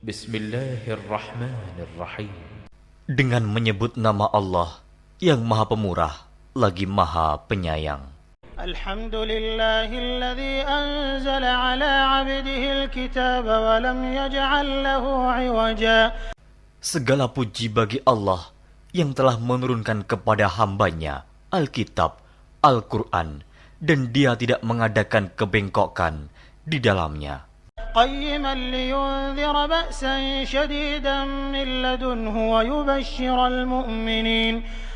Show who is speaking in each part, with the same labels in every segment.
Speaker 1: Bismillahirrahmanirrahim.
Speaker 2: Dengan menyebut nama Allah yang Maha Pemurah lagi Maha Penyayang.
Speaker 3: Alhamdulillahilladzi anzala ala 'abdihi al-kitaba wa lam yaj'al lahu 'iwaja.
Speaker 2: Segala puji bagi Allah yang telah menurunkan kepada hambanya Alkitab, Al-Quran, dan Dia tidak mengadakan kebengkokan di dalamnya.
Speaker 3: قيما لينذر بأسا شديدا من لدنه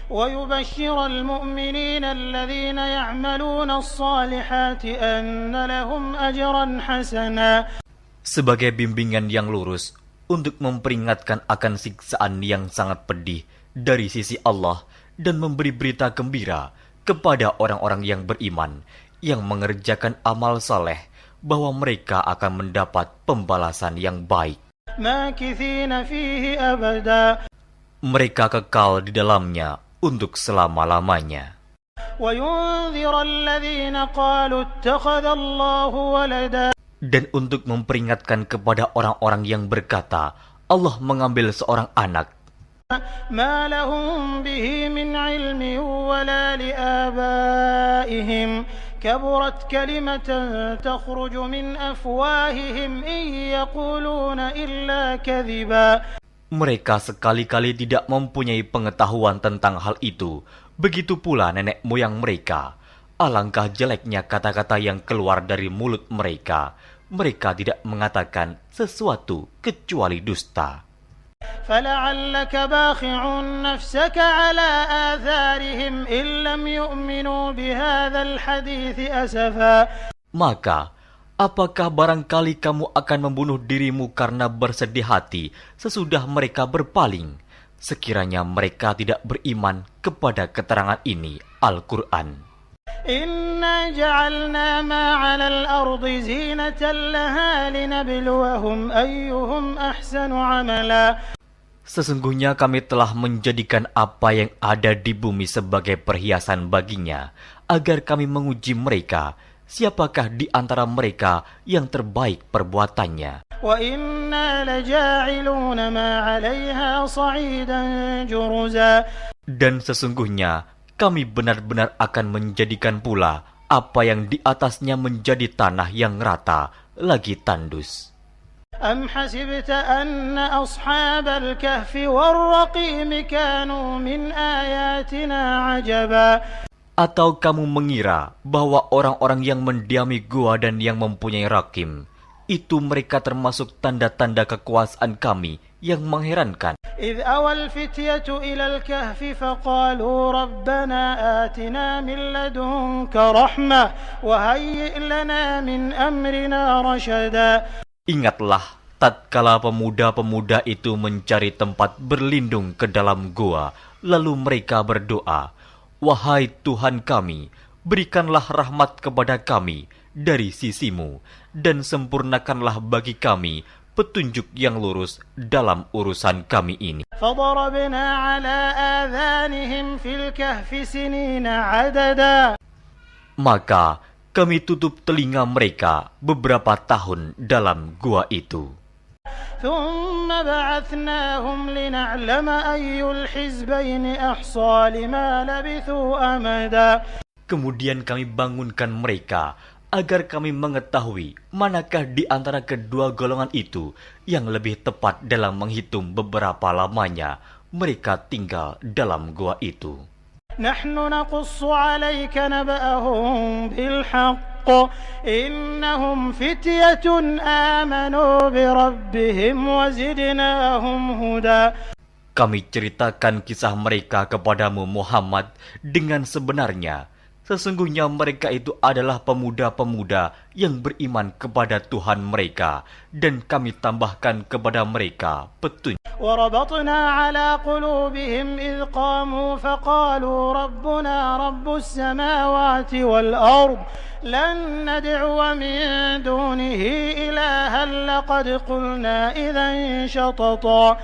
Speaker 3: ويبشر المؤمنين الذين يعملون الصالحات أن لهم أجرا حسنا.
Speaker 2: Sebagai bimbingan yang lurus untuk memperingatkan akan siksaan yang sangat pedih dari sisi Allah dan memberi berita gembira kepada orang-orang yang beriman yang mengerjakan amal saleh bahwa mereka akan mendapat pembalasan yang baik. Mereka kekal di dalamnya untuk selama-lamanya. Dan untuk memperingatkan kepada orang-orang yang berkata, Allah mengambil seorang anak.
Speaker 3: ما لهم به من علم ولا لآبائهم كبرت كلمة تخرج من أفواههم إن يقولون إلا كذبا.
Speaker 2: Mereka sekali-kali tidak mempunyai pengetahuan tentang hal itu. Begitu pula nenek moyang mereka. Alangkah jeleknya kata-kata yang keluar dari mulut mereka. Mereka tidak mengatakan sesuatu kecuali dusta.
Speaker 3: فَلَعَلَّكَ بَاخِعٌ نَفْسَكَ عَلَى آثَارِهِمْ إِن لَّمْ يُؤْمِنُوا بِهَذَا الْحَدِيثِ أَسَفًا.
Speaker 2: Maka, apakah barangkali kamu akan membunuh dirimu karena bersedih hati sesudah mereka berpaling, sekiranya mereka tidak beriman kepada keterangan ini, Al-Quran.
Speaker 3: Inna ja'alna ma 'alal ardi zinatan laha linabluwahum ayyuhum ahsanu 'amala.
Speaker 2: Sesungguhnya kami telah menjadikan apa yang ada di bumi sebagai perhiasan baginya, agar kami menguji mereka, siapakah di antara mereka yang terbaik perbuatannya.
Speaker 3: Wa inna laja'iluna ma 'alayha sa'idan juruza.
Speaker 2: Dan sesungguhnya kami benar-benar akan menjadikan pula apa yang di atasnya menjadi tanah yang rata, lagi tandus.
Speaker 3: Am hasibta anna ashabal kahfi war-raqim kanu min ayatina ajaba.
Speaker 2: Atau kamu mengira bahwa orang-orang yang mendiami gua dan yang mempunyai rakim, itu mereka termasuk tanda-tanda kekuasaan kami yang mengherankan.
Speaker 3: إذ أوى الفتية إلى الكهف فقالوا ربنا آتنا من لدنك رحمة وهيئ لنا من أمرنا رشدا.
Speaker 2: Ingatlah tatkala pemuda-pemuda itu mencari tempat berlindung ke dalam gua, lalu mereka berdoa, wahai Tuhan kami, berikanlah rahmat kepada kami dari sisimu, dan sempurnakanlah bagi kami petunjuk yang lurus dalam urusan kami ini.
Speaker 3: فَضَرَبْنَا عَلَى آذَانِهِمْ فِي الْكَهْفِ سِنِينَ عَدَدًا.
Speaker 2: Maka kami tutup telinga mereka beberapa tahun dalam gua itu.
Speaker 3: ثُمَّ بَعَثْنَاهُمْ لِنَعْلَمَ أَيُّ الْحِزْبَيْنِ أَحْصَىٰ لِمَا لَبِثُوا أَمَدًا. Kemudian kami bangunkan mereka agar kami mengetahui manakah di antara kedua golongan itu yang lebih tepat dalam menghitung beberapa lamanya mereka tinggal dalam gua itu. Nahnu naqussu 'alaika naba'ahum bil haqq innahum fityatun amanu bi rabbihim wa zidnahum huda. Kami ceritakan kisah mereka kepadamu Muhammad dengan sebenarnya. Sesungguhnya mereka itu adalah pemuda-pemuda yang beriman kepada Tuhan mereka, dan kami tambahkan kepada mereka petunjuk. وَرَبَطْنَا عَلَى قُلُوبِهِمْ إِذْ قَامُوا فَقَالُوا رَبُّنَا رَبُّ السَّمَاوَاتِ وَالْأَرْضِ لَن نَّدْعُوَ مِن دُونِهِ إِلَٰهًا لَّقَدْ قُلْنَا إِذًا شَطَطًا.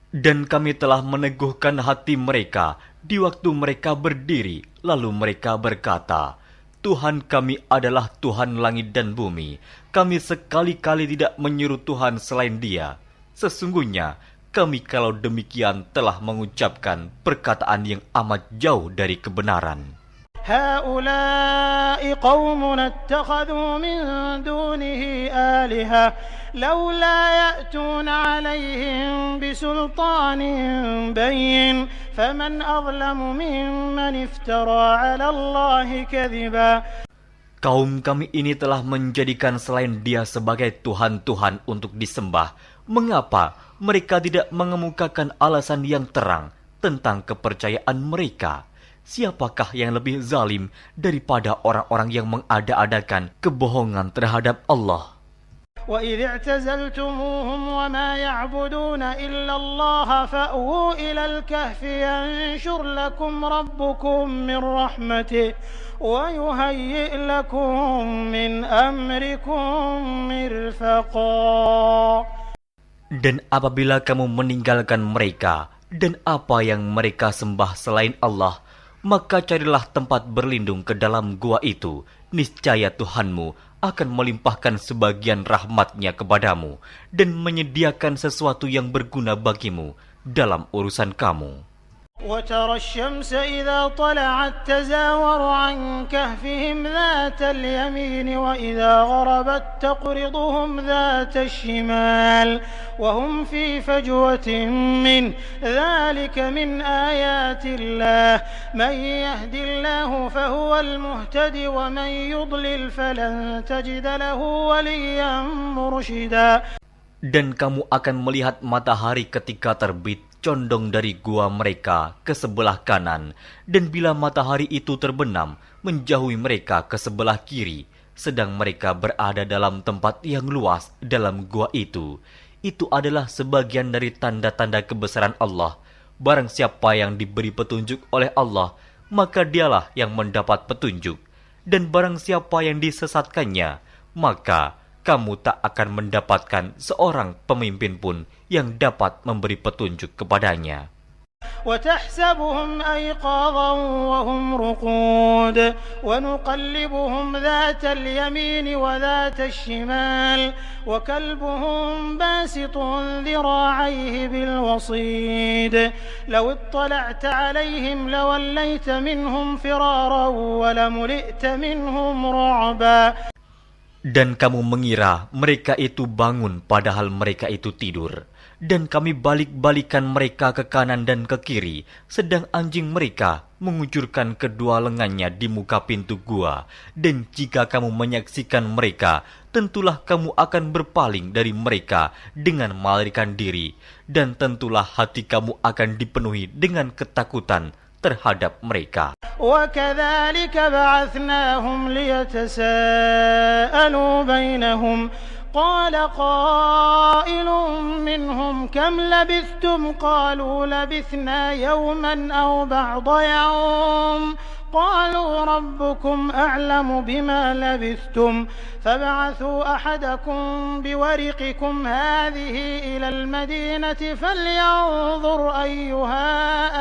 Speaker 3: Dan kami telah meneguhkan hati mereka di waktu mereka berdiri, lalu mereka berkata, Tuhan kami adalah Tuhan langit dan bumi. Kami sekali-kali tidak menyeru Tuhan selain Dia.
Speaker 2: Sesungguhnya kami kalau demikian telah mengucapkan perkataan yang amat jauh dari kebenaran.
Speaker 3: هؤلاء قوم اتخذوا من دونه آلهة لولا يأتون عليهم بسلطان بين فمن أظلم ممن افترى على الله كذبا.
Speaker 2: Kaum kami ini telah menjadikan selain Dia sebagai Tuhan-Tuhan untuk disembah. Mengapa mereka tidak mengemukakan alasan yang terang tentang kepercayaan mereka? Siapakah yang lebih zalim daripada orang-orang yang mengada-adakan kebohongan terhadap Allah?
Speaker 3: وَإِذِ اعْتَزَلْتُمُوهُمْ وَمَا يَعْبُدُونَ إِلَّا اللَّهَ فَأْوُوا إِلَى الْكَهْفِ يَنشُرْ لَكُمْ رَبُّكُمْ مِنْ رَحْمَتِهِ وَيُهَيِّئْ لَكُمْ مِنْ أَمْرِكُمْ مِرْفَقًا.
Speaker 2: Dan apabila kamu meninggalkan mereka dan apa yang mereka sembah selain Allah, maka carilah tempat berlindung ke dalam gua itu. Niscaya Tuhanmu akan melimpahkan sebagian rahmat-Nya kepadamu dan menyediakan sesuatu yang berguna bagimu dalam urusan kamu.
Speaker 3: وترى الشمس إذا طلعت تزاور عن كهفهم ذات اليمين وإذا غربت تقرضهم ذات الشمال وهم في فجوة منه ذلك من آيات الله من يهد الله فهو المهتد ومن يضلل فلن تجد له وليا مرشدا.
Speaker 2: Dan kamu akan melihat matahari ketika terbit condong dari gua mereka ke sebelah kanan, dan bila matahari itu terbenam, menjauhi mereka ke sebelah kiri, sedang mereka berada dalam tempat yang luas dalam gua itu. Itu adalah sebagian dari tanda-tanda kebesaran Allah. Barang siapa yang diberi petunjuk oleh Allah, maka dialah yang mendapat petunjuk. Dan barang siapa yang disesatkannya, maka kamu tak akan mendapatkan seorang pemimpin pun yang dapat memberi petunjuk kepadanya.
Speaker 3: وتحسبهم أيقاظا وهم رقود ونقلبهم ذات اليمين وذات الشمال وكلبهم باسط ذراعيه بالوصيد لو اطلعت عليهم لوليت منهم فرارا ولملئت منهم رعبا.
Speaker 2: Dan kamu mengira mereka itu bangun padahal mereka itu tidur. Dan kami balik-balikan mereka ke kanan dan ke kiri, sedang anjing mereka mengucurkan kedua lengannya di muka pintu gua. Dan jika kamu menyaksikan mereka, tentulah kamu akan berpaling dari mereka dengan melarikan diri. Dan tentulah hati kamu akan dipenuhi dengan ketakutan terhadap mereka.
Speaker 3: وَكَذَلِكَ بَعَثْنَاهُمْ لِيَتَسَاءَلُوا بَيْنَهُمْ قَالَ قَائِلٌ مِّنْهُمْ كَمْ لَبِثْتُمْ قَالُوا لَبِثْنَا يَوْمًا أَوْ بَعْضَ يَوْمٍ قَالُوا رَبُّكُمْ أَعْلَمُ بِمَا لَبِثْتُمْ فَابْعَثُوا أَحَدَكُمْ بِوَرِقِكُمْ هَٰذِهِ إِلَى الْمَدِينَةِ فَلْيَنظُرْ أَيُّهَا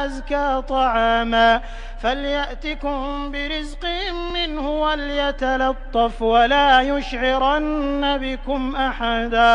Speaker 3: أَزْكَىٰ طَعَامًا فَلْيَأْتِكُمْ بِرِزْقٍ مِّنْهُ وَلْيَتَلَطَّفْ وَلَا يُشْعِرَنَّ بِكُمْ أَحَدًا.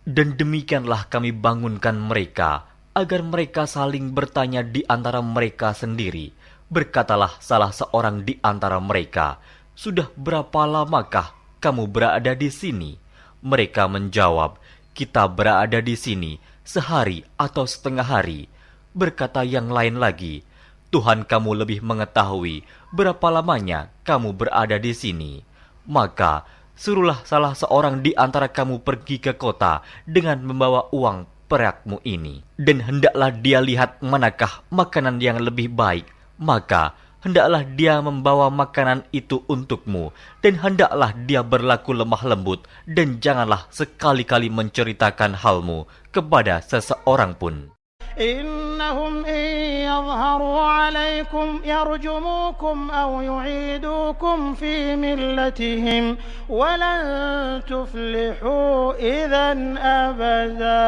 Speaker 2: Dan demikianlah kami bangunkan mereka, agar mereka saling bertanya di antara mereka sendiri. Berkatalah salah seorang di antara mereka, "Sudah berapa lamakah kamu berada di sini?" Mereka menjawab, "Kita berada di sini sehari atau setengah hari." Berkata yang lain lagi, "Tuhan kamu lebih mengetahui berapa lamanya kamu berada di sini. Maka suruhlah salah seorang di antara kamu pergi ke kota dengan membawa uang perakmu ini. Dan hendaklah dia lihat manakah makanan yang lebih baik. Maka hendaklah dia membawa makanan itu untukmu, dan hendaklah dia berlaku lemah lembut, dan janganlah sekali-kali menceritakan halmu kepada seseorang pun.
Speaker 3: إنهم إن يظهروا عليكم يرجموكم أو يعيدوكم في ملتهم ولن تفلحوا إذا أبدا.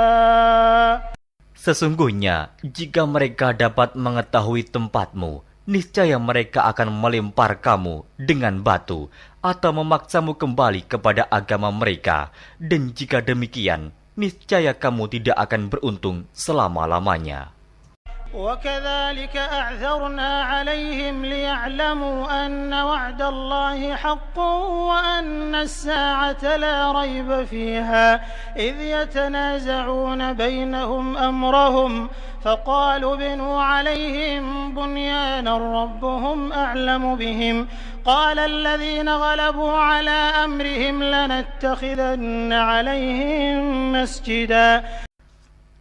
Speaker 2: Sesungguhnya, jika mereka dapat mengetahui tempatmu, niscaya mereka akan melempar kamu dengan batu atau memaksamu kembali kepada agama mereka. Dan jika demikian, niscaya kamu tidak akan beruntung selama-lamanya.
Speaker 3: وكذلك أعثرنا عليهم ليعلموا أن وعد الله حق وأن الساعة لا ريب فيها إذ يتنازعون بينهم أمرهم فقالوا بنوا عليهم بنيانا ربهم أعلم بهم قال الذين غلبوا على أمرهم لنتخذن عليهم مسجدا.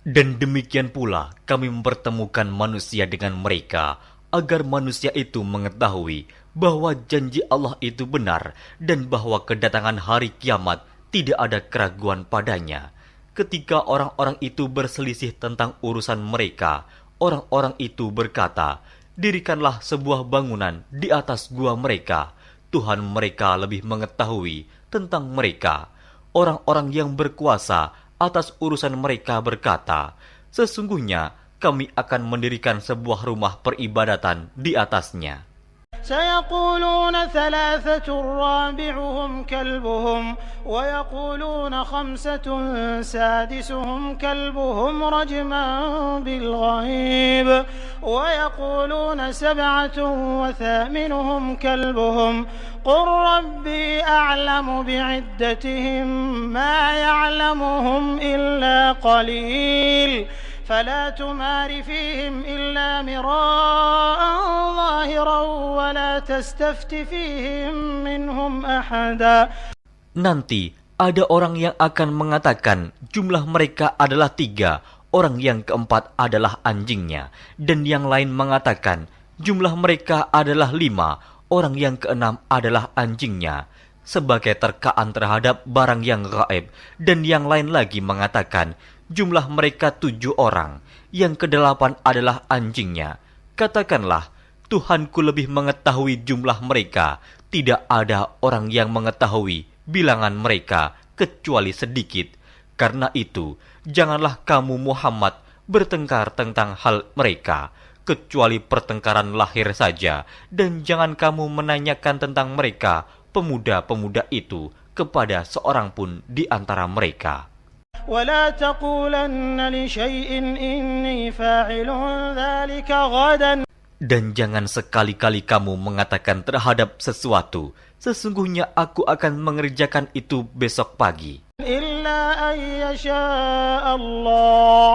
Speaker 2: Dan demikian pula kami mempertemukan manusia dengan mereka, agar manusia itu mengetahui bahwa janji Allah itu benar dan bahwa kedatangan hari kiamat tidak ada keraguan padanya. Ketika orang-orang itu berselisih tentang urusan mereka, orang-orang itu berkata, "Dirikanlah sebuah bangunan di atas gua mereka. Tuhan mereka lebih mengetahui tentang mereka." Orang-orang yang berkuasa atas urusan mereka berkata, "Sesungguhnya kami akan mendirikan sebuah rumah peribadatan di atasnya."
Speaker 3: سيقولون ثلاثة رابعهم كلبهم ويقولون خمسة سادسهم كلبهم رجما بالغيب ويقولون سبعة وثامنهم كلبهم قل ربي أعلم بعدتهم ما يعلمهم إلا قليل فلا تمار فيهم إلا مراء ظاهرا ولا تستفت فيهم منهم أحدا.
Speaker 2: Nanti ada orang yang akan mengatakan jumlah mereka adalah 3, orang yang keempat adalah anjingnya, dan yang lain mengatakan jumlah mereka adalah 5, orang yang keenam adalah anjingnya, sebagai terkaan terhadap barang yang gaib, dan yang lain lagi mengatakan jumlah mereka 7 orang, yang ke-8 adalah anjingnya. Katakanlah, Tuhanku lebih mengetahui jumlah mereka, tidak ada orang yang mengetahui bilangan mereka, kecuali sedikit. Karena itu, janganlah kamu Muhammad bertengkar tentang hal mereka, kecuali pertengkaran lahir saja, dan jangan kamu menanyakan tentang mereka, pemuda-pemuda itu, kepada seorang pun di antara mereka.
Speaker 3: ولا تقولن لشيء إني فاعل ذلك غدا.
Speaker 2: Dan jangan sekali-kali kamu mengatakan terhadap sesuatu, sesungguhnya aku akan mengerjakan itu besok pagi.
Speaker 3: إلا أن يشاء الله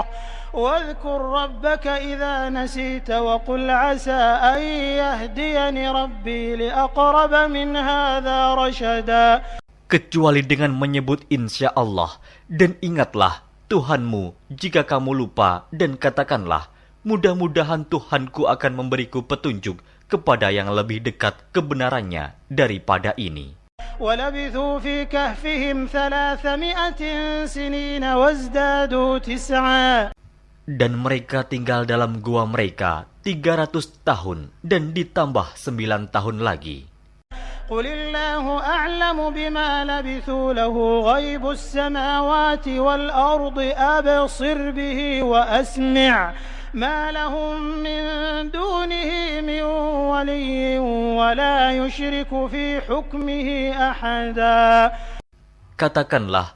Speaker 3: واذكر ربك إذا نسيت وقل عسى أن يهديني ربي لأقرب من هذا رشدا.
Speaker 2: Kecuali dengan menyebut insya Allah, dan ingatlah Tuhanmu jika kamu lupa, dan katakanlah, mudah-mudahan Tuhanku akan memberiku petunjuk kepada yang lebih dekat kebenarannya daripada ini.
Speaker 3: وَلَبِثُوا فِي كَهْفِهِمْ 300 سِنِينَ وَازْدَادُوا 9.
Speaker 2: Dan mereka tinggal dalam gua mereka 300 tahun, dan ditambah 9 tahun lagi.
Speaker 3: قل الله أعلم بما لبثوا له غيب السماوات والأرض أبصر به وأسمع ما لهم من دونه من ولي ولا يشرك في حكمه أحدا.
Speaker 2: Katakanlah,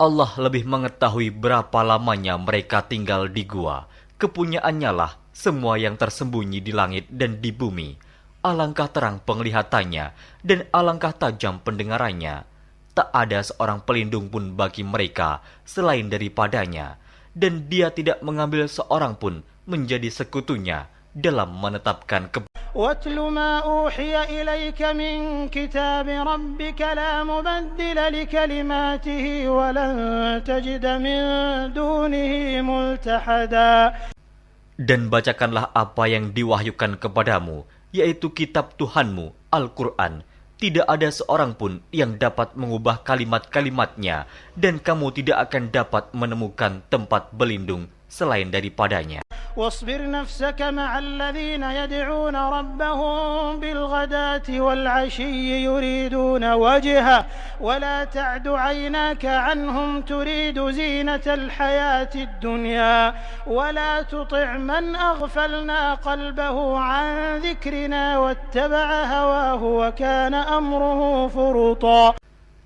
Speaker 2: Allah lebih mengetahui berapa lamanya mereka tinggal di gua. Kepunyaannya lah semua yang tersembunyi di langit dan di bumi. Alangkah terang penglihatannya dan alangkah tajam pendengarannya. Tak ada seorang pelindung pun bagi mereka selain daripadanya, dan dia tidak mengambil seorang pun menjadi sekutunya dalam menetapkan
Speaker 3: وَاتْلُ مَا أُوحِيَ إِلَيْكَ مِنْ كِتَابِ رَبِّكَ لَا مُبَدِّلَ لِكَلِمَاتِهِ وَلَنْ تَجِدَ مِنْ دُونِهِ مُلْتَحَدًا.
Speaker 2: Dan bacakanlah apa yang diwahyukan kepadamu, yaitu kitab Tuhanmu, Al-Quran. Tidak ada seorang pun yang dapat mengubah kalimat-kalimatnya, dan kamu tidak akan dapat menemukan tempat berlindung selain daripadanya.
Speaker 3: واصبر نفسك مع الذين يدعون ربهم بالغداة والعشي يريدون وجهه ولا تعد عيناك عنهم تريد زينة الحياة الدنيا ولا تطع من أغفلنا قلبه عن ذكرنا واتبع هواه وكان أمره فرطا.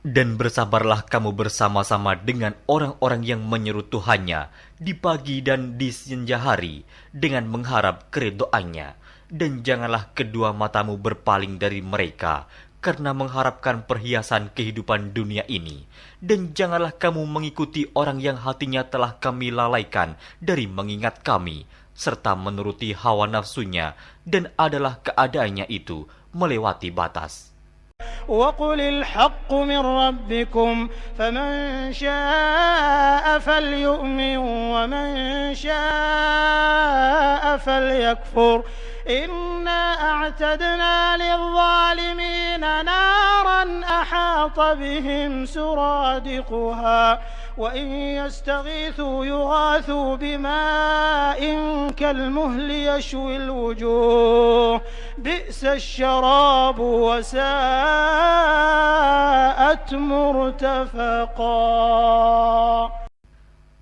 Speaker 2: Dan bersabarlah kamu bersama-sama dengan orang-orang yang menyeru Tuhannya di pagi dan di senja hari dengan mengharap keridhoannya. Dan janganlah kedua matamu berpaling dari mereka karena mengharapkan perhiasan kehidupan dunia ini. Dan janganlah kamu mengikuti orang yang hatinya telah kami lalaikan dari mengingat kami, serta menuruti hawa nafsunya, dan adalah keadaannya itu melewati batas.
Speaker 3: وقل الحق من ربكم فمن شاء فليؤمن ومن شاء فليكفر إنا أعتدنا للظالمين نارا أحاط بهم سرادقها وإن يستغيثوا يغاثوا بماء كالمهل يشوي الوجوه بئس الشراب وساءت مرتفقا.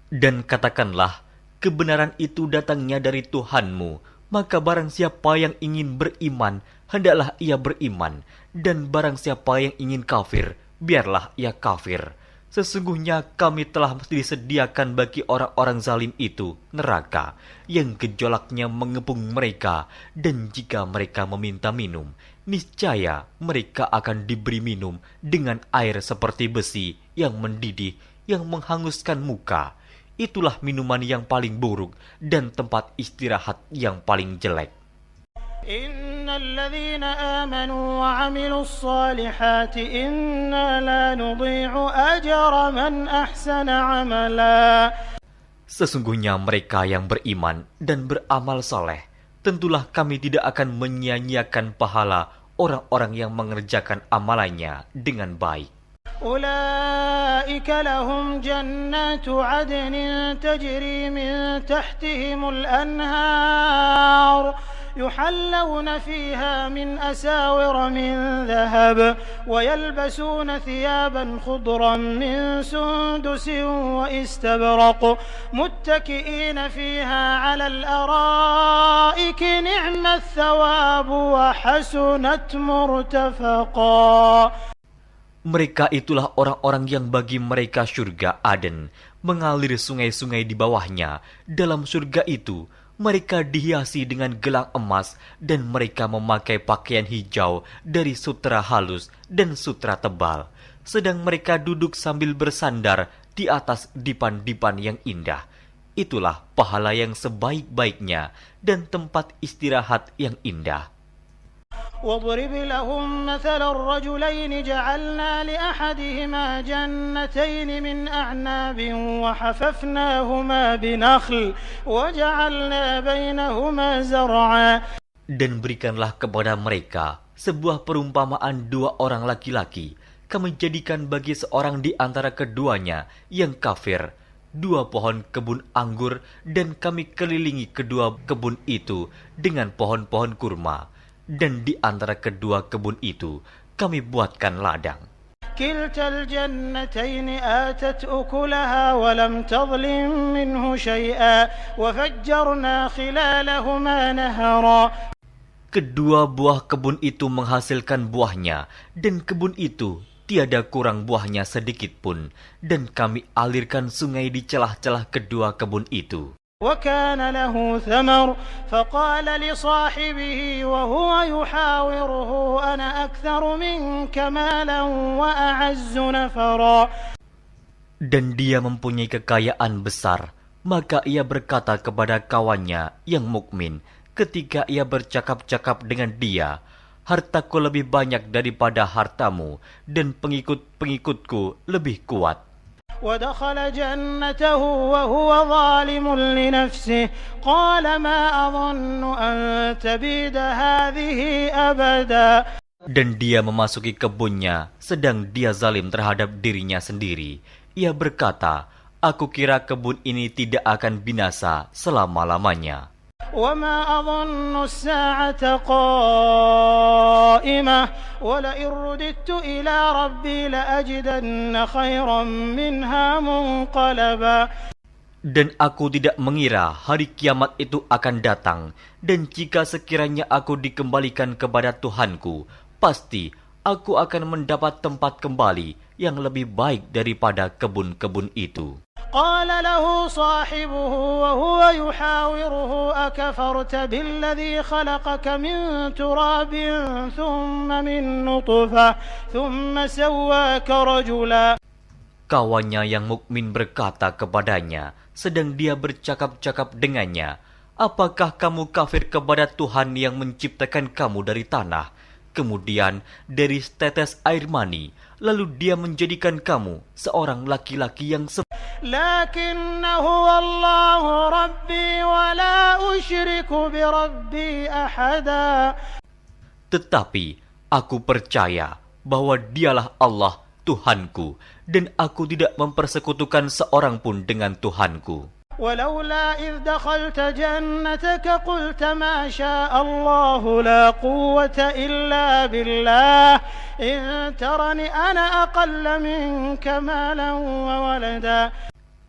Speaker 2: Dan katakanlah, kebenaran itu datangnya dari Tuhanmu, maka barang siapa yang ingin beriman, hendaklah ia beriman, dan barang siapa yang ingin kafir, biarlah ia kafir. Sesungguhnya kami telah disediakan bagi orang-orang zalim itu neraka yang gejolaknya mengepung mereka, dan jika mereka meminta minum, niscaya mereka akan diberi minum dengan air seperti besi yang mendidih, yang menghanguskan muka. Itulah minuman yang paling buruk dan tempat istirahat yang paling jelek.
Speaker 3: إن الذين آمنوا وعملوا الصالحات إنا لا نضيع أجر من أحسن عملا.
Speaker 2: Sesungguhnya mereka yang beriman dan beramal soleh, tentulah kami tidak akan menyia-nyiakan pahala orang-orang yang mengerjakan amalannya dengan baik.
Speaker 3: أولئك لهم جنات عدن تجري من تحتهم الأنهار يحلون فيها من أساور من ذهب ويلبسون ثيابا خضرا من سندس واستبرق متكئين فيها على الأرائك نعم الثواب وحسنت مرتفقا.
Speaker 2: Mereka itulah orang-orang yang bagi mereka surga Aden, mengalir sungai-sungai di bawahnya. Dalam surga itu, mereka dihiasi dengan gelang emas, dan mereka memakai pakaian hijau dari sutra halus dan sutra tebal. Sedang mereka duduk sambil bersandar di atas dipan-dipan yang indah. Itulah pahala yang sebaik-baiknya dan tempat istirahat yang indah.
Speaker 3: واضرب لهم مثل الرجلين جعلنا لأحدهما جنتين من أعناب وحففناهما بنخل وجعلنا بينهما زرعا.
Speaker 2: Dan berikanlah kepada mereka sebuah perumpamaan dua orang laki-laki. Kami jadikan bagi seorang di antara keduanya yang kafir dua pohon kebun anggur, dan kami kelilingi kedua kebun itu dengan pohon-pohon kurma. Dan di antara kedua kebun itu kami buatkan ladang.
Speaker 3: كلتا الجنتين آتت أكلها ولم تظلم منه شيئا وفجرنا خلالهما نهرا.
Speaker 2: Kedua buah kebun itu menghasilkan buahnya, dan kebun itu tiada kurang buahnya sedikit pun, dan kami alirkan sungai di celah-celah kedua kebun itu.
Speaker 3: وكان له ثمر فقال لصاحبه وهو يحاوره أنا أكثر منك مالا وأعز نفرا.
Speaker 2: Dan dia mempunyai kekayaan besar, maka ia berkata kepada kawannya yang mukmin ketika ia bercakap-cakap dengan dia, hartaku lebih banyak daripada hartamu, dan pengikut-pengikutku lebih kuat.
Speaker 3: ودخل جنته وهو ظالم لنفسه قال ما أظن أن تبيد هذه أبدا.
Speaker 2: Dan dia memasuki kebunnya sedang dia zalim terhadap dirinya sendiri. Ia berkata, aku kira kebun ini tidak akan binasa selama-lamanya.
Speaker 3: وما أظن الساعة قائمة ولئن رددت إلى ربي لأجدن خيرا منها منقلبا.
Speaker 2: Dan aku tidak mengira hari kiamat itu akan datang, dan jika sekiranya aku dikembalikan kepada Tuhanku, pasti aku akan mendapat tempat kembali yang lebih baik daripada kebun-kebun itu.
Speaker 3: قال له صاحبه وهو يحاوره أكفرت بالذي خلقك من تراب ثم من نطفة ثم سواك رجلا.
Speaker 2: Kawannya yang mukmin berkata kepadanya, sedang dia bercakap-cakap dengannya, apakah kamu kafir kepada Tuhan yang menciptakan kamu dari tanah, kemudian dari setetes air mani, lalu dia menjadikan kamu seorang laki-laki yang
Speaker 3: لكنه والله ربي ولا أشرك بربي أحدا.
Speaker 2: Tetapi aku percaya bahwa dialah Allah Tuhanku, dan aku tidak mempersekutukan seorang pun dengan Tuhanku.
Speaker 3: ولولا إذ دخلت جنتك قلت ما شاء الله لا قوة إلا بالله إن ترني أنا أقل منك مالا وولدا.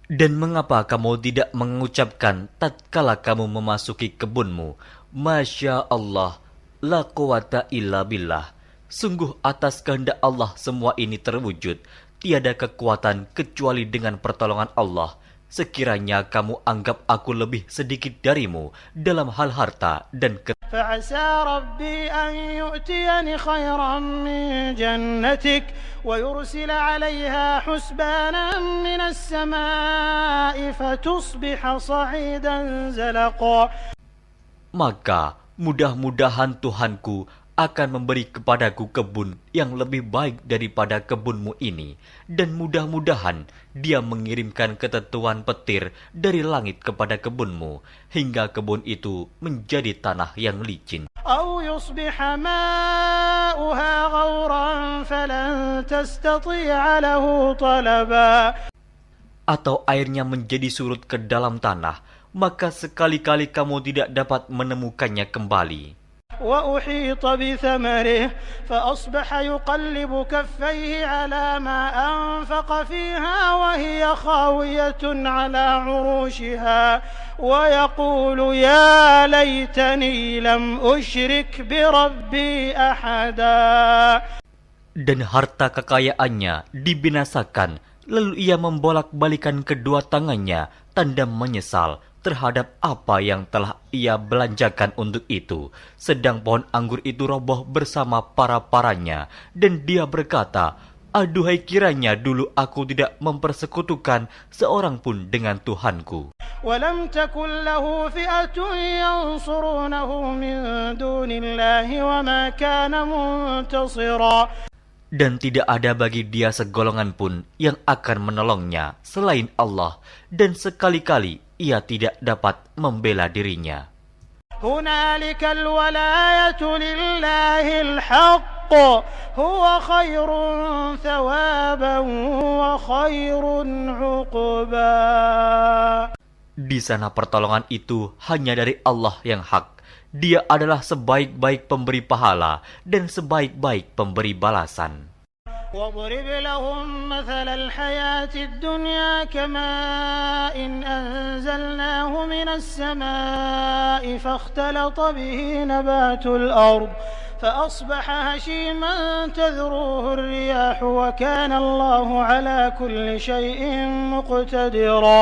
Speaker 2: Dan mengapa kamu tidak mengucapkan tatkala kamu memasuki kebunmu, Masya Allah, la quwata illa billah. Sungguh atas kehendak Allah semua ini terwujud, tiada kekuatan kecuali dengan pertolongan Allah. Sekiranya kamu anggap aku lebih sedikit darimu dalam hal harta dan
Speaker 3: فعسى ربي أن يؤتيني خيرا من جنتك ويرسل عليها حسبانا من السماء فتصبح صعيدا زلقا.
Speaker 2: Maka mudah-mudahan Tuhanku akan memberi kepadaku kebun yang lebih baik daripada kebunmu ini, dan mudah-mudahan Dia mengirimkan ketentuan petir dari langit kepada kebunmu, hingga kebun itu menjadi tanah yang licin.
Speaker 3: أو يصبح ماؤها غورا فلن تستطيع له طلبا.
Speaker 2: Atau airnya menjadi surut ke dalam tanah, maka sekali-kali kamu tidak dapat menemukannya kembali.
Speaker 3: وأحيط بثمره فأصبح يقلب كفيه على ما أنفق فيها وهي خاوية على عروشها ويقول يا ليتني لم أشرك بربي أحدا. Dan
Speaker 2: harta kekayaannya dibinasakan, lalu ia membolak-balikan kedua tangannya, tanda menyesal terhadap apa yang telah ia belanjakan untuk itu. Sedang pohon anggur itu roboh bersama para-paranya, dan dia berkata, aduhai kiranya dulu aku tidak mempersekutukan seorang pun dengan Tuhanku.
Speaker 3: ولم تكن له فئة ينصرونه من دون الله وما كان منتصرا.
Speaker 2: Dan tidak ada bagi dia segolongan pun yang akan menolongnya selain Allah, dan sekali-kali ia tidak dapat membela dirinya.
Speaker 3: هنالك الولاية لله الحق هو خير ثوابا وخير عقبا.
Speaker 2: Di sana pertolongan itu hanya dari Allah yang hak. Dia adalah sebaik-baik pemberi pahala dan sebaik-baik pemberi balasan.
Speaker 3: واضرب لهم مثل الحياة الدنيا كماء أنزلناه من السماء فاختلط به نبات الأرض فأصبح هشيما تذروه الرياح وكان الله على كل شيء مقتدرا.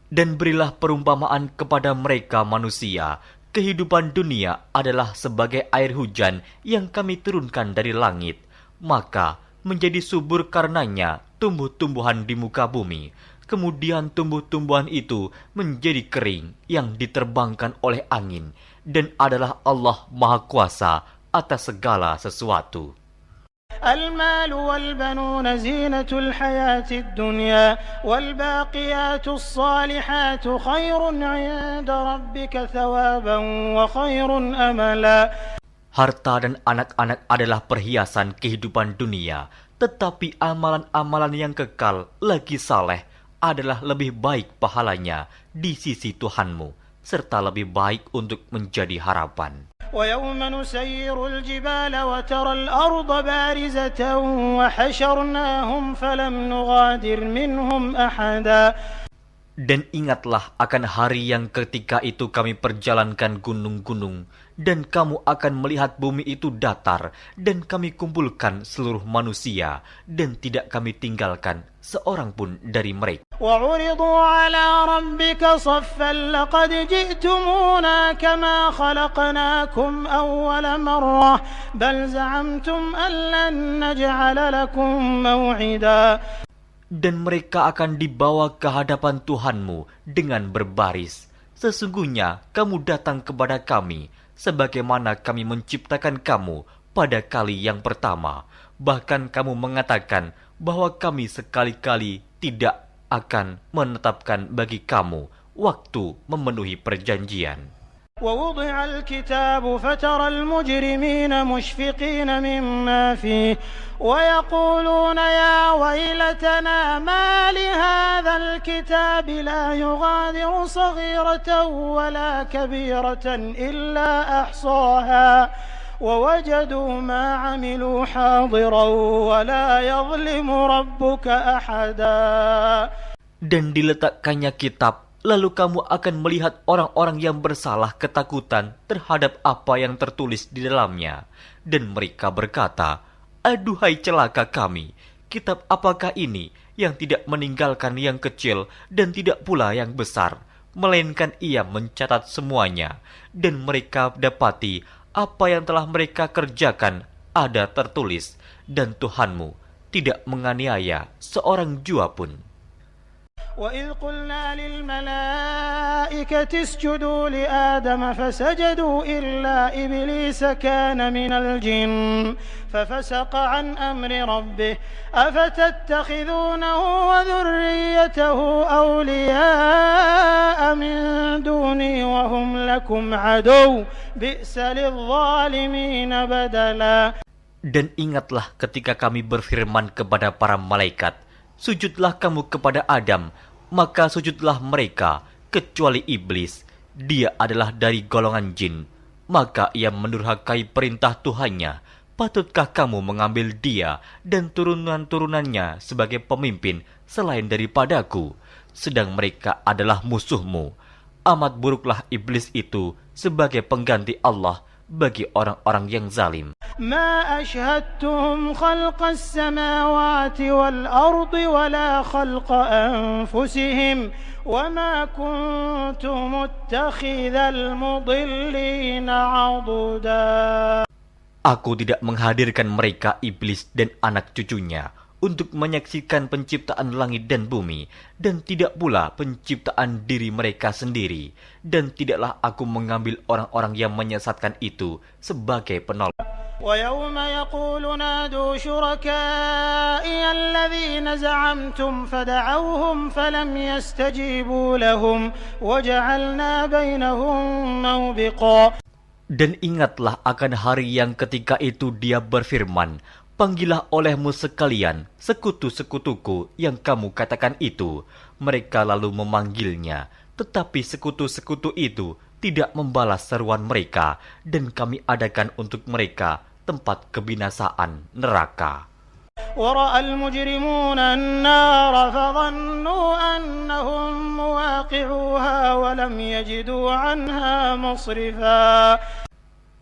Speaker 2: Dan berilah perumpamaan kepada mereka manusia. Kehidupan dunia adalah sebagai air hujan yang kami turunkan dari langit. Maka menjadi subur karenanya tumbuh-tumbuhan di muka bumi. Kemudian tumbuh-tumbuhan itu menjadi kering yang diterbangkan oleh angin. Dan adalah Allah Maha Kuasa atas segala sesuatu.
Speaker 3: المال والبنون زينة الحياة الدنيا والباقيات الصالحات خير عند ربك ثوابا وخير أملا.
Speaker 2: Harta dan anak-anak adalah perhiasan kehidupan dunia, tetapi amalan-amalan yang kekal lagi saleh adalah lebih baik pahalanya di sisi Tuhanmu, serta lebih baik untuk menjadi harapan.
Speaker 3: ويوم نسير الجبال وترى الأرض بارزة وحشرناهم فلم نغادر منهم أحدا.
Speaker 2: Dan ingatlah akan hari yang ketika itu kami perjalankan gunung-gunung, dan kamu akan melihat bumi itu datar, dan kami kumpulkan seluruh manusia, dan tidak kami tinggalkan seorang pun dari mereka.
Speaker 3: وَعُرِضُوا عَلَى رَبِّكَ صَفًّا لَقَدْ جِئْتُمُونَا كَمَا خَلَقْنَاكُمْ أَوَّلَ مَرَّةٍ بَلْ زَعَمْتُمْ أَن لَّن نَّجْعَلَ لَكُم مَّوْعِدًا.
Speaker 2: Dan mereka akan dibawa ke hadapan Tuhanmu dengan berbaris. Sesungguhnya kamu datang kepada kami, sebagaimana kami menciptakan kamu pada kali yang pertama. Bahkan kamu mengatakan bahwa kami sekali-kali tidak akan menetapkan bagi kamu waktu memenuhi perjanjian.
Speaker 3: ووضع الكتاب فترى المجرمين مشفقين مما فيه ويقولون يا ويلتنا ما لهذا الكتاب لا يغادر صغيرة ولا كبيرة إلا أحصاها ووجدوا ما عملوا حاضرا ولا يظلم ربك أحدا.
Speaker 2: Dan diletakkannya kitab, lalu kamu akan melihat orang-orang yang bersalah ketakutan terhadap apa yang tertulis di dalamnya. Dan mereka berkata, aduhai celaka kami, kitab apakah ini yang tidak meninggalkan yang kecil dan tidak pula yang besar, melainkan ia mencatat semuanya. Dan mereka dapati apa yang telah mereka kerjakan ada tertulis, dan Tuhanmu tidak menganiaya seorang jua pun.
Speaker 3: وَإِذْ قُلْنَا لِلْمَلَائِكَةِ اسْجُدُوا لِآدَمَ فَسَجَدُوا إِلَّا إِبْلِيسَ كَانَ مِنَ الْجِنِّ فَفَسَقَ عَنْ أَمْرِ رَبِّهِ أَفَتَتَّخِذُونَهُ وَذُرِّيَّتَهُ أَوْلِيَاءَ مِن دُونِي وَهُمْ لَكُمْ عَدُوٌّ بِئْسَ لِلظَّالِمِينَ بَدَلًا.
Speaker 2: Dan ingatlah ketika kami berfirman kepada para malaikat, sujudlah kamu kepada Adam, maka sujudlah mereka, kecuali iblis. Dia adalah dari golongan jin. Maka ia mendurhakai perintah Tuhannya. Patutkah kamu mengambil dia dan turunan-turunannya sebagai pemimpin selain daripadaku? Sedang mereka adalah musuhmu. Amat buruklah iblis itu sebagai pengganti Allah bagi orang-orang yang zalim.
Speaker 3: ما أشهدتهم خلق السماوات والأرض ولا خلق أنفسهم وما كنت متخذ المضلين عضدا.
Speaker 2: Aku tidak menghadirkan mereka iblis dan anak cucunya untuk menyaksikan penciptaan langit dan bumi, dan tidak pula penciptaan diri mereka sendiri, dan tidaklah aku mengambil orang-orang yang menyesatkan itu sebagai penolong.
Speaker 3: وَيَوْمَ يَقُولُ نَادُوا شُرَكَائِيَ الَّذِينَ زَعَمْتُمْ فَدَعَوْهُمْ فَلَمْ يَسْتَجِيبُوا لَهُمْ وَجَعَلْنَا بَيْنَهُمْ مَوْبِقًا. Dan ingatlah akan hari yang ketika itu dia berfirman, panggillah olehmu sekalian sekutu-sekutuku yang kamu katakan itu. Mereka lalu memanggilnya, tetapi sekutu-sekutu itu tidak membalas seruan mereka, dan kami adakan untuk mereka tempat kebinasaan neraka. وَرَأَى الْمُجْرِمُونَ النَّارَ فَظَنُّوا أَنَّهُمْ مُوَاقِعُوهَا وَلَمْ يَجِدُوا عَنْهَا مَصْرِفًا.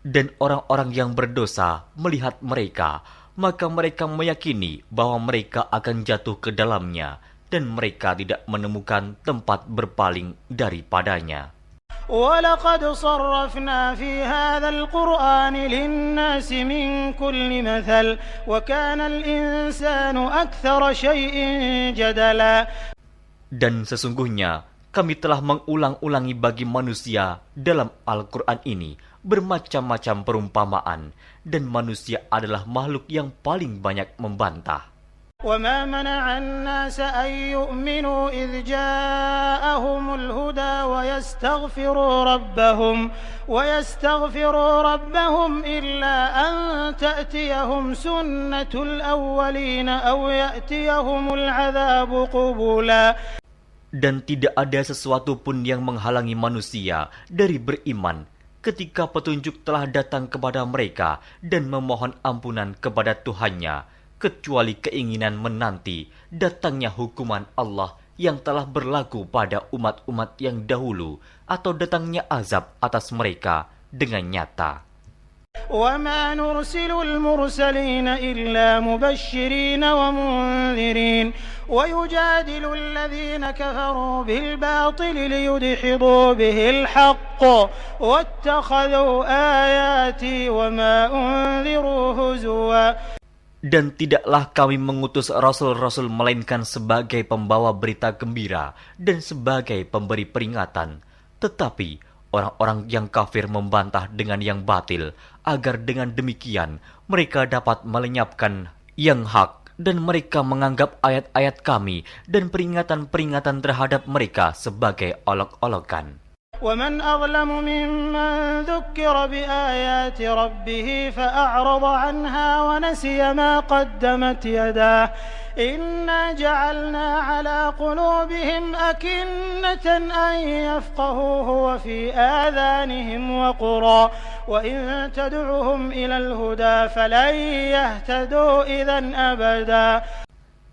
Speaker 2: Dan orang-orang yang berdosa melihat mereka, maka mereka meyakini bahwa mereka akan jatuh ke dalamnya, dan mereka tidak menemukan tempat berpaling daripadanya.
Speaker 3: وَلَقَدْ صَرَّفْنَا فِي هَذَا الْقُرْآنِ لِلنَّاسِ مِنْ كُلِّ مَثَلٍ وَكَانَ الْإِنسَانُ أَكْثَرَ شَيْءٍ جَدَلًا. Dan sesungguhnya kami telah mengulang-ulangi bagi manusia dalam Al-Quran ini bermacam-macam perumpamaan, dan manusia adalah makhluk yang paling banyak membantah. وَمَا مَنَعَ النَّاسَ أَن يُؤْمِنُوا إِذْ جَاءَهُمُ الْهُدَى وَيَسْتَغْفِرُوا رَبَّهُمْ إِلَّا أَن تَأْتِيَهُمْ سُنَّةُ الْأَوَّلِينَ أَوْ يَأْتِيَهُمُ الْعَذَابُ قُبُولًا. Dan tidak ada sesuatu pun yang menghalangi manusia dari beriman ketika petunjuk telah datang kepada mereka dan memohon ampunan kepada Tuhannya, kecuali keinginan menanti datangnya hukuman Allah
Speaker 2: yang telah berlaku pada umat-umat yang dahulu atau datangnya azab atas mereka dengan nyata.
Speaker 3: وَمَا نُرْسِلُ الْمُرْسَلِينَ إِلَّا مُبَشِّرِينَ وَمُنذِرِينَ وَيُجَادِلُ الَّذِينَ كَفَرُوا بِالْبَاطِلِ لِيُدْحِضُوا بِهِ الْحَقَّ وَاتَّخَذُوا آيَاتِي وَمَا أُنذِرُوا هُزُوًا.
Speaker 2: Dan tidaklah kami mengutus rasul-rasul melainkan sebagai pembawa berita gembira dan sebagai pemberi peringatan. Tetapi orang-orang yang kafir membantah dengan yang batil, agar dengan demikian mereka dapat melenyapkan yang hak, dan mereka menganggap ayat-ayat kami dan peringatan-peringatan terhadap mereka sebagai olok-olokan.
Speaker 3: وَمَنْ أَظْلَمُ مِمَّنْ ذُكِّرَ بِآيَاتِ رَبِّهِ فَأَعْرَضَ عَنْهَا وَنَسِيَ مَا قَدَّمَتْ يَدَاهُ إِنَّا جَعَلْنَا عَلَى قُلُوبِهِمْ أَكِنَّةً أَنْ يَفْقَهُوهُ وَفِي آذَانِهِمْ وَقْرًا وَإِنْ تَدْعُهُمْ إِلَى الْهُدَى فَلَنْ يَهْتَدُوا إِذًا أَبَدًا.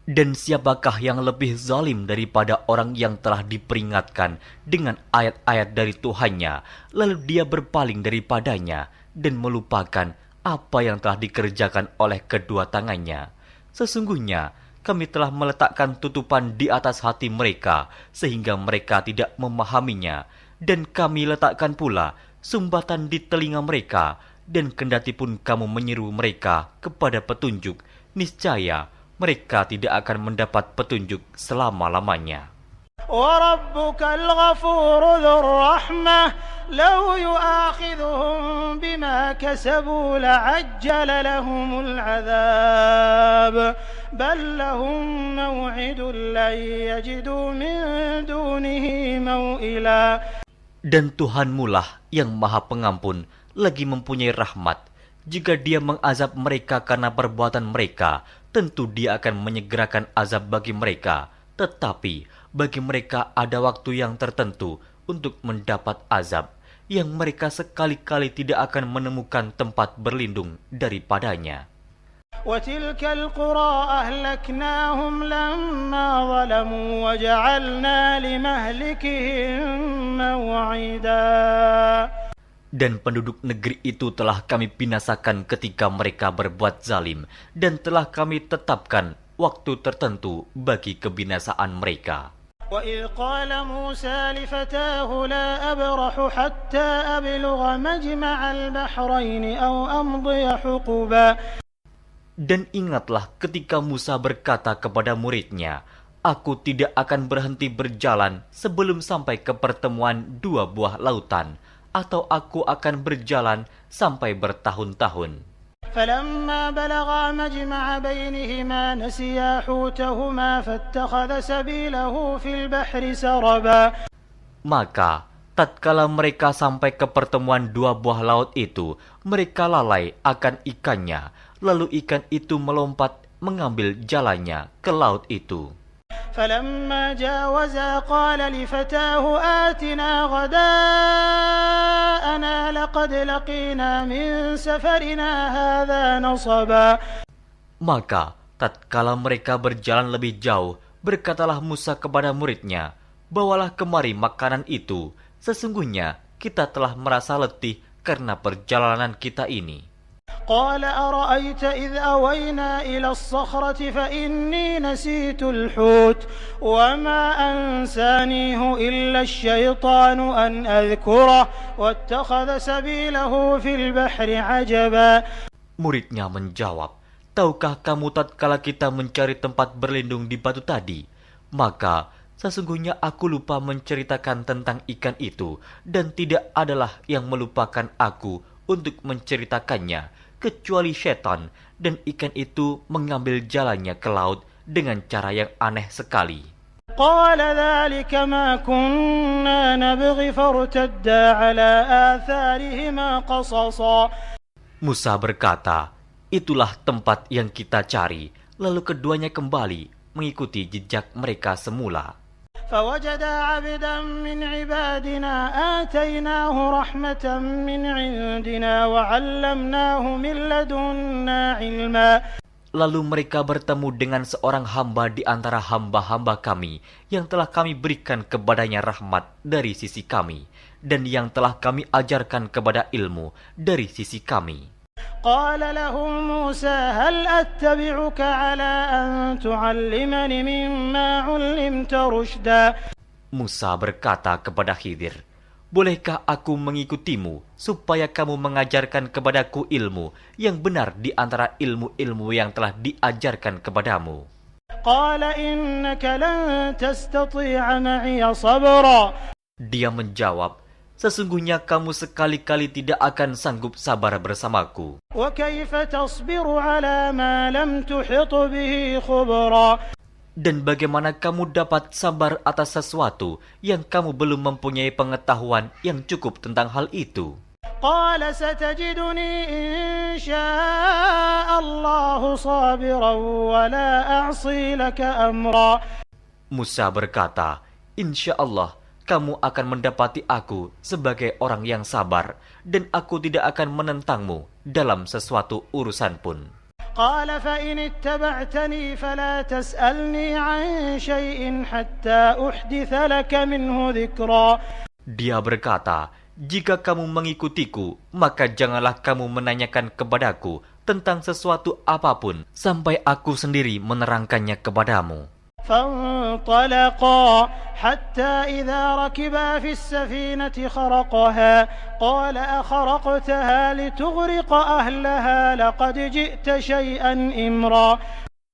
Speaker 2: Dan siapakah yang lebih zalim daripada orang yang telah diperingatkan dengan ayat-ayat dari Tuhannya, lalu dia berpaling daripadanya dan melupakan apa yang telah dikerjakan oleh kedua tangannya. Sesungguhnya kami telah meletakkan tutupan di atas hati mereka, sehingga mereka tidak memahaminya, dan kami letakkan pula sumbatan di telinga mereka, dan kendatipun kamu menyeru mereka kepada petunjuk, niscaya mereka tidak akan mendapat petunjuk selama-lamanya.
Speaker 3: وَرَبُّكَ الْغَفُورُ ذُو الرَّحْمَةِ لَوْ يُؤَاخِذُهُم بِمَا كَسَبُوا لَعَجَّلَ لَهُمُ الْعَذَابَ بَل لَّهُم مَّوْعِدٌ لَّن يَجِدُوا مِن دُونِهِ مَوْئِلًا.
Speaker 2: Dan Tuhanmulah yang Maha Pengampun, lagi mempunyai rahmat. Jika Dia mengazab mereka karena perbuatan mereka, tentu Dia akan menyegerakan azab bagi mereka. Tetapi bagi mereka ada waktu yang tertentu untuk mendapat azab, yang mereka sekali-kali tidak akan menemukan tempat berlindung daripadanya.
Speaker 3: وَتِلْكَ الْقُرَىٰ أَهْلَكْنَاهُمْ لَمَّا ظَلَمُوا وَجَعَلْنَا لِمَهْلِكِهِم مَّوْعِدًا.
Speaker 2: Dan penduduk negeri itu telah kami binasakan ketika mereka berbuat zalim, dan telah kami tetapkan waktu tertentu bagi kebinasaan mereka.
Speaker 3: وَإِذْ قَالَ مُوسَىٰ لِفَتَاهُ لَا أَبْرَحُ حَتَّىٰ أَبْلُغَ مَجْمَعَ الْبَحْرَيْنِ أَوْ أَمْضِيَ حُقُبًا.
Speaker 2: Dan ingatlah ketika Musa berkata kepada muridnya, Aku tidak akan berhenti berjalan sebelum sampai ke pertemuan dua buah lautan, atau aku akan berjalan sampai bertahun-tahun.
Speaker 3: فَلَمَّا بَلَغَا مَجْمَعَ بَيْنِهِمَا نَسِيَا حُوتَهُمَا فَاتَّخَذَ سَبِيلَهُ فِي الْبَحْرِ سَرَبًا.
Speaker 2: Maka tatkala mereka sampai ke pertemuan dua buah laut itu, mereka lalai akan ikannya, lalu ikan itu melompat mengambil jalannya ke laut itu.
Speaker 3: فَلَمَّا جَاوَزَا قَالَ لِفَتَاهُ آتِنَا غَدَاءَنَا لَقَدْ لَقِينَا مِنْ سَفَرِنَا هَذَا نَصَبًا.
Speaker 2: Maka tatkala mereka berjalan lebih jauh, berkatalah Musa kepada muridnya, Bawalah kemari makanan itu, sesungguhnya kita telah merasa letih karena perjalanan kita ini.
Speaker 3: قال أرأيت إذ أوينا إلى الصخرة فإني نسيت الحوت وما أنسانيه إلا الشيطان أن أذكره واتخذ سبيله في البحر عجبا.
Speaker 2: Muridnya menjawab, Tahukah kamu tatkala kita mencari tempat berlindung di batu tadi? Maka sesungguhnya aku lupa menceritakan tentang ikan itu, dan tidak adalah yang melupakan aku untuk menceritakannya, kecuali setan, dan ikan itu mengambil jalannya ke laut dengan cara yang aneh sekali.
Speaker 3: قال ذلك ما كنا نبغي فارتدا على آثارهما قصصا.
Speaker 2: Musa berkata, Itulah tempat yang kita cari, lalu keduanya kembali mengikuti jejak mereka semula.
Speaker 3: فوجدا عبدا من عبادنا آتيناه رحمة من عندنا وعلمناه من لدنا علما.
Speaker 2: Lalu mereka bertemu dengan seorang hamba di antara hamba-hamba kami yang telah kami berikan kepadanya rahmat dari sisi kami dan yang telah kami ajarkan kepada ilmu dari sisi kami.
Speaker 3: قال له موسى هل أتبعك على أن تعلمني مما علمت رشدا.
Speaker 2: Musa berkata kepada Khidir, "Bolehkah aku mengikutimu supaya kamu mengajarkan kepadaku ilmu yang benar di antara ilmu-ilmu yang telah diajarkan kepadamu?"
Speaker 3: قال إنك لن تستطيع معي صبرا.
Speaker 2: Dia menjawab, "Sesungguhnya kamu sekali-kali tidak akan sanggup sabar bersamaku.
Speaker 3: وكيف تصبر على ما لم تحط به خبرا.
Speaker 2: Dan bagaimana kamu dapat sabar atas sesuatu yang kamu belum mempunyai pengetahuan yang cukup tentang hal itu?"
Speaker 3: قال ستجدني إن شاء الله صابرا ولا أعصي لك أمرا.
Speaker 2: Musa berkata, "Insya Allah kamu akan mendapati aku sebagai orang yang sabar dan aku tidak akan menentangmu dalam sesuatu urusan pun."
Speaker 3: قال فإن اتبعتني فلا تسألني عن شيء حتى أحدث لك منه ذكرا.
Speaker 2: Dia berkata, "Jika kamu mengikutiku, maka janganlah kamu menanyakan kepadaku tentang sesuatu apapun sampai aku sendiri menerangkannya kepadamu."
Speaker 3: فانطلقا حتى إذا ركبا في السفينة خرقها قال أخرقتها لتغرق أهلها لقد جئت شيئا إمرا.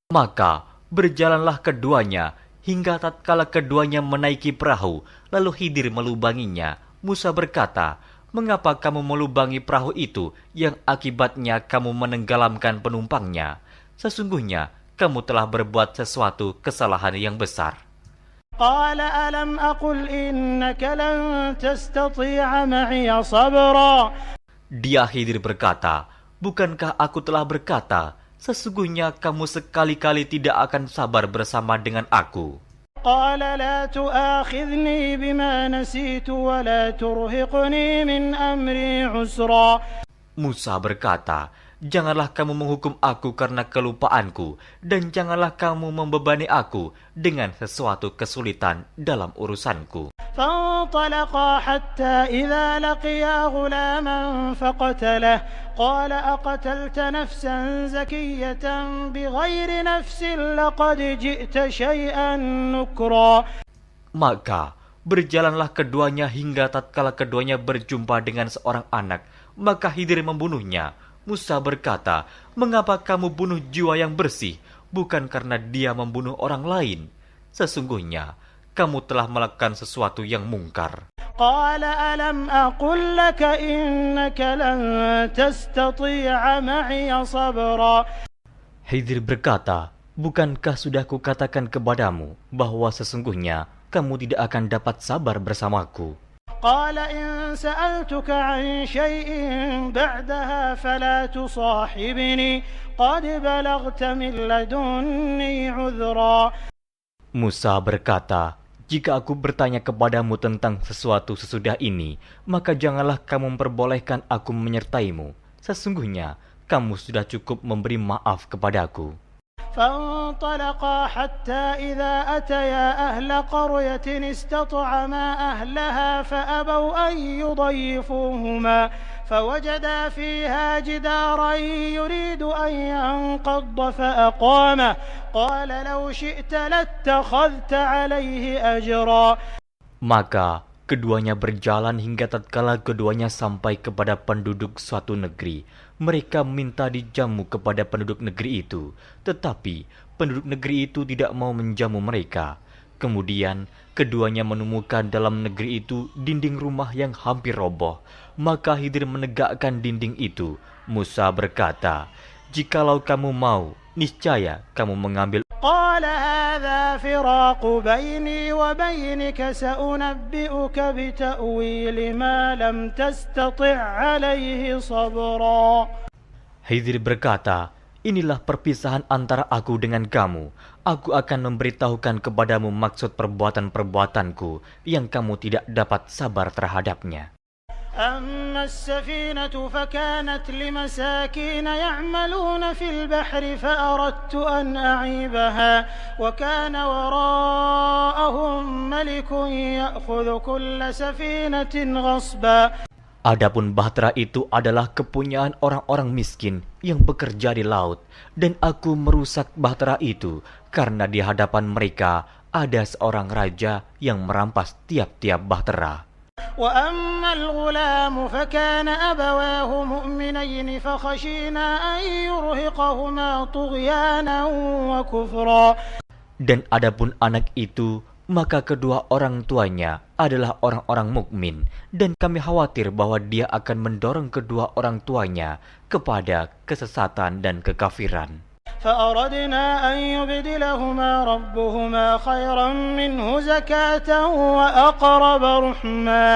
Speaker 2: Maka berjalanlah keduanya hingga tatkala keduanya menaiki perahu, lalu Khidir melubanginya. Musa berkata, "Mengapa kamu melubangi perahu itu yang akibatnya kamu menenggelamkan penumpangnya? Sesungguhnya kamu telah berbuat sesuatu kesalahan yang besar."
Speaker 3: قال ألم أقل إنك لن تستطيع معي صبرا.
Speaker 2: Dia Khidir berkata, "Bukankah aku telah berkata, sesungguhnya kamu sekali-kali tidak akan sabar bersama dengan aku?"
Speaker 3: قال لا تؤاخذني بما نسيت ولا ترهقني من أمري عسرا.
Speaker 2: Musa berkata, "Janganlah kamu menghukum aku karena kelupaanku, dan janganlah kamu membebani aku dengan sesuatu kesulitan dalam urusanku."
Speaker 3: فانطلقا حتى إذا لقيا غلاما فقتله قال أقتلت نفسا زكية بغير نفس لقد جئت شيئا نكرا.
Speaker 2: Maka berjalanlah keduanya hingga tatkala keduanya berjumpa dengan seorang anak, maka Khidir membunuhnya. Musa berkata, "Mengapa kamu bunuh jiwa yang bersih, bukan karena dia membunuh orang lain? Sesungguhnya kamu telah melakukan sesuatu yang mungkar."
Speaker 3: قال ألم أقل لك إنك لن تستطيع معي صبرا.
Speaker 2: Khidir berkata, "Bukankah sudah kukatakan kepadamu bahwa sesungguhnya kamu tidak akan dapat sabar bersamaku?"
Speaker 3: قال إن سألتك عن شيء بعدها فلا تصاحبني قد بلغت من لدني عذرا.
Speaker 2: Musa berkata, "Jika aku bertanya kepadamu tentang sesuatu sesudah ini, maka janganlah kamu memperbolehkan aku menyertaimu. Sesungguhnya kamu sudah cukup memberi maaf kepadaku."
Speaker 3: فانطلقا حتى إذا أتيا أهل قرية استطعما أهلها فأبوا أن يضيفوهما فوجدا فيها جدارا يريد أن ينقض فأقامه قال لو شئت لاتخذت عليه أجرا.
Speaker 2: Maka keduanya berjalan hingga tatkala keduanya sampai kepada penduduk suatu negeri. Mereka minta dijamu kepada penduduk negeri itu, tetapi penduduk negeri itu tidak mau menjamu mereka. Kemudian keduanya menemukan dalam negeri itu dinding rumah yang hampir roboh. Maka Khidir menegakkan dinding itu. Musa berkata, "Jikalau kamu mau, niscaya kamu mengambil."
Speaker 3: قال هذا فراق بيني وبينك سأنبئك بتأويل ما لم تستطع عليه صبرا.
Speaker 2: Khidir berkata, "Inilah perpisahan antara aku dengan kamu. Aku akan memberitahukan kepadamu maksud perbuatan-perbuatanku yang kamu tidak dapat sabar terhadapnya."
Speaker 3: أما السفينة فكانت لمساكين يعملون في البحر فأردت أن أعيبها وكان وراءهم ملك يأخذ كل سفينة غصبا.
Speaker 2: Adapun bahtera itu adalah kepunyaan orang-orang miskin yang bekerja di laut, dan aku merusak bahtera itu karena di hadapan mereka ada seorang raja yang merampas tiap-tiap bahtera.
Speaker 3: وأما الغلام فكان أبواه مؤمنين فخشينا أن يرهقهما طغيانا وكفرا.
Speaker 2: Dan adapun anak itu, maka kedua orang tuanya adalah orang-orang mukmin, dan kami khawatir bahwa dia akan mendorong kedua orang tuanya kepada kesesatan dan kekafiran.
Speaker 3: فأردنا أن يبدلهما ربهما خيرا منه زكاة وأقرب رحما.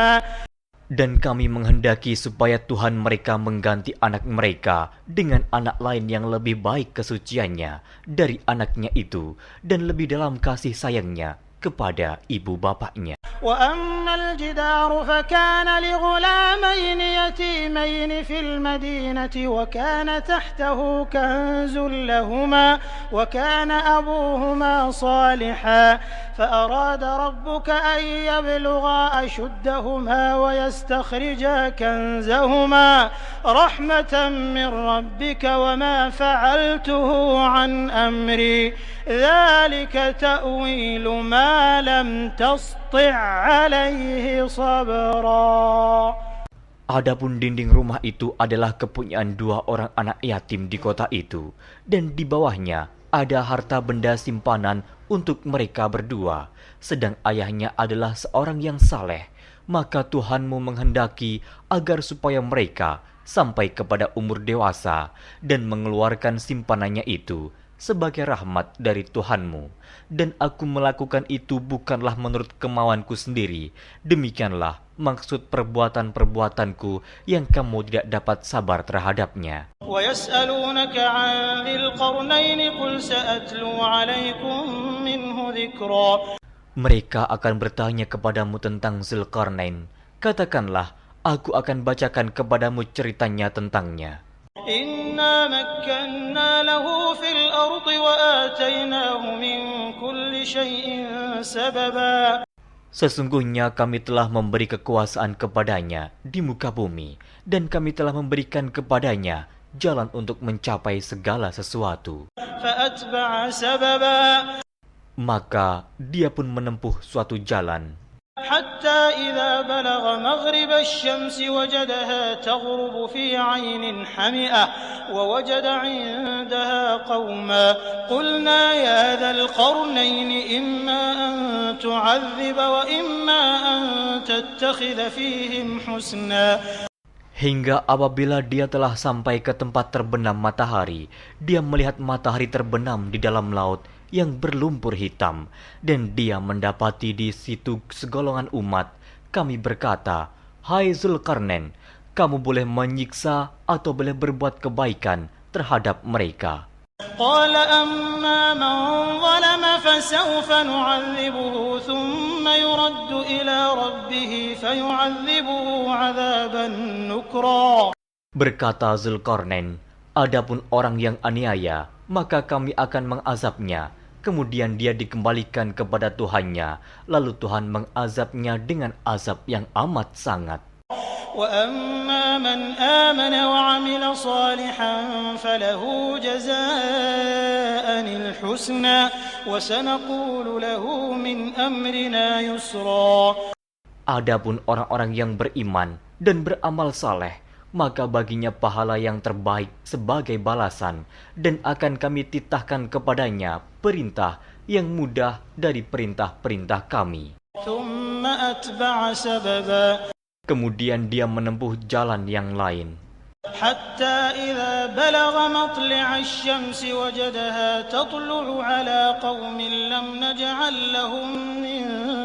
Speaker 2: Dan kami menghendaki supaya Tuhan mereka mengganti anak mereka dengan anak lain yang lebih baik kesuciannya dari anaknya itu, dan lebih dalam kasih sayangnya kepada ibu bapaknya.
Speaker 3: وأما الجدار فكان لغلامين يتيمين في المدينة وكان تحته كنز لهما وكان أبوهما صالحا فأراد ربك أن يبلغا أشدهما ويستخرجا كنزهما رحمة من ربك وما فعلته عن أمري ذلك تأويل ما لم تسطع عليه صبرا.
Speaker 2: Adapun dinding rumah itu adalah kepunyaan dua orang anak yatim di kota itu, dan di bawahnya ada harta benda simpanan untuk mereka berdua, sedang ayahnya adalah seorang yang saleh. Maka Tuhanmu menghendaki agar supaya mereka sampai kepada umur dewasa dan mengeluarkan simpanannya itu sebagai rahmat dari Tuhanmu. Dan aku melakukan itu bukanlah menurut kemauanku sendiri. Demikianlah maksud perbuatan-perbuatanku yang kamu tidak dapat sabar terhadapnya.
Speaker 3: وَيَسْأَلُونَكَ عَنْ ذِي الْقَرْنَيْنِ قُلْ سَأَتْلُو عَلَيْكُمْ مِنْهُ ذِكْرًا.
Speaker 2: Mereka akan bertanya kepadamu tentang Zulkarnain. Katakanlah, aku akan bacakan kepadamu ceritanya tentangnya.
Speaker 3: إِنَّا مَكَّنَّا لَهُ فِي الْأَرْضِ وَآتَيْنَاهُ مِنْ كُلِّ شَيْءٍ سَبَبًا.
Speaker 2: Sesungguhnya kami telah memberi kekuasaan kepadanya di muka bumi, dan kami telah memberikan kepadanya jalan untuk mencapai segala sesuatu.
Speaker 3: فَأَتْبَعَ سَبَبًا.
Speaker 2: Maka dia pun menempuh suatu jalan.
Speaker 3: حتى إذا بلغ مغرب الشمس وجدها تغرب في عين حمئة ووجد عندها قوما قلنا يا ذا القرنين إما أن تعذب وإما أن تتخذ فيهم حسنا.
Speaker 2: Hingga apabila dia telah sampai ke tempat terbenam matahari, dia melihat matahari terbenam di dalam laut yang berlumpur hitam, dan dia mendapati di situ segolongan umat. Kami berkata, "Hai Zulkarnain, kamu boleh menyiksa atau boleh berbuat kebaikan terhadap mereka."
Speaker 3: قال أما من ظلم فسوف نعذبه ثم يرد إلى ربه فيعذبه عذابا نكرا.
Speaker 2: Berkata Zulkarnain, adapun orang yang aniaya, maka kami akan mengazabnya. Kemudian dia dikembalikan kepada Tuhannya, lalu Tuhan mengazabnya dengan azab yang amat sangat.
Speaker 3: وَأَمَّا مَنْ آمَنَ وَعَمِلَ صَالِحًا فَلَهُ جَزَاءً الْحُسْنَى وَسَنَقُولُ لَهُ مِنْ أَمْرِنَا يُسْرًا.
Speaker 2: Adapun orang-orang yang beriman dan beramal saleh, maka baginya pahala yang terbaik sebagai balasan, dan akan kami titahkan kepadanya perintah yang mudah dari perintah-perintah kami.
Speaker 3: ثُمَّ أَتْبَعَ سَبَبًا.
Speaker 2: Kemudian dia menempuh jalan yang lain.
Speaker 3: حتى إذا بلغ مطلع الشمس وجدها تطلع على قوم لم نجعل لهم من